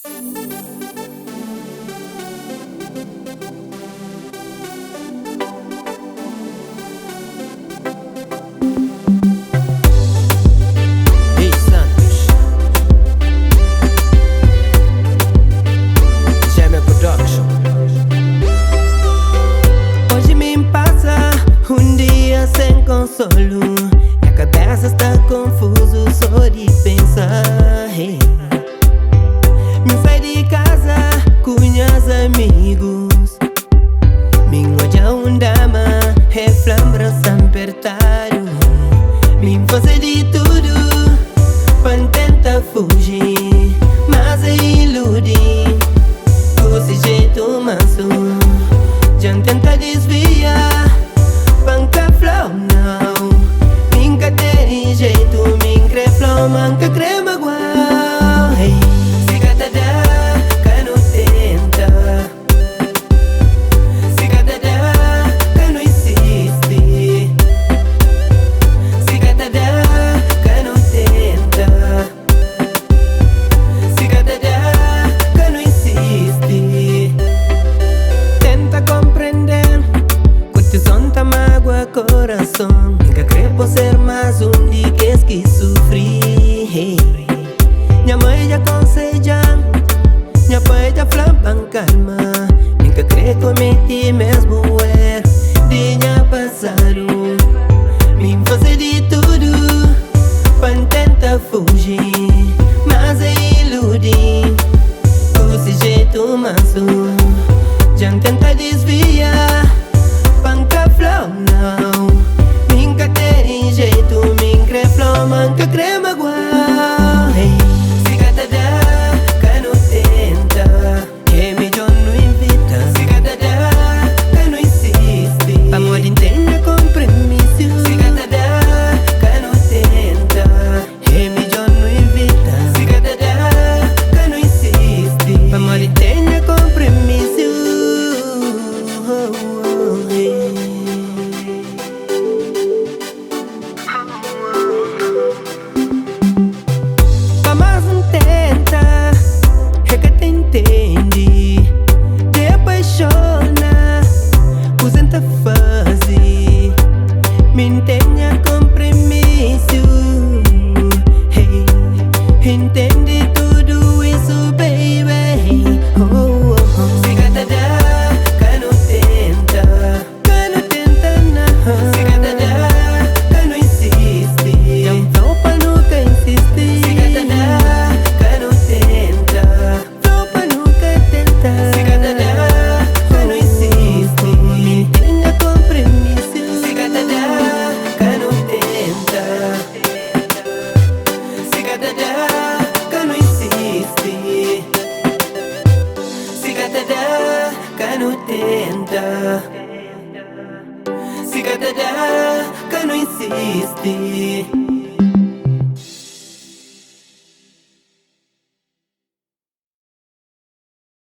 Ei Santos, Gêmea Production. Hoje me passa dia sem consolo. Minha cabeça está confuso só de pensar. Hey. Me sai de casa com meus amigos. Me olha dama, reflambra sem apertado. Me fazer de tudo pra tentar fugir, mas é iludir. Com esse jeito manso, já tenta desviar. Banca flow não, nunca tem jeito. Me crê flow, manca crema igual. Hey. Se gata dá, cano tenta. Se gata dá, cano insiste. Se gata dá, cano tenta. Se gata dá, cano insiste. Tenta compreender, quanto sonta mágoa coração. Nunca crê por ser mais de que sofri. Hey. Minha mãe já aconselha, minha pai já fala calma. Nunca crê cometi mesmo erro de minha passado. Me fazer de tudo pra tentar fugir, mas é iludir. Com esse jeito manso, já tenta desviar. Banca flow não, nunca tem jeito. Me crê flow, manca crema igual. Hey. Se gata dá, cano tenta. Que melhor não invita. Se gata dá, cano insiste. Amor tenha compromisso. Se gata dá, cano tenta. Que melhor não invita. Se gata dá, cano insiste. Amor tenha compromisso. Mas não tenta, é que te entende. Te apaixona, usenta fase. Me tenha compromisso. Hey. Entende tudo isso, baby. Oh, oh, oh. Se gata dá, cano tenta. Cano tenta não. Se gata dá, cano insiste. É flow pra nunca insistir. Se gata dá, cano tenta. Flow pra nunca tentar. Se gata dá, cano insiste. Me tenha compromisso. Se gata dá, cano tenta. Se gata dá, cano insiste. Se gata dá, cano tenta. Se gata dá, cano insiste.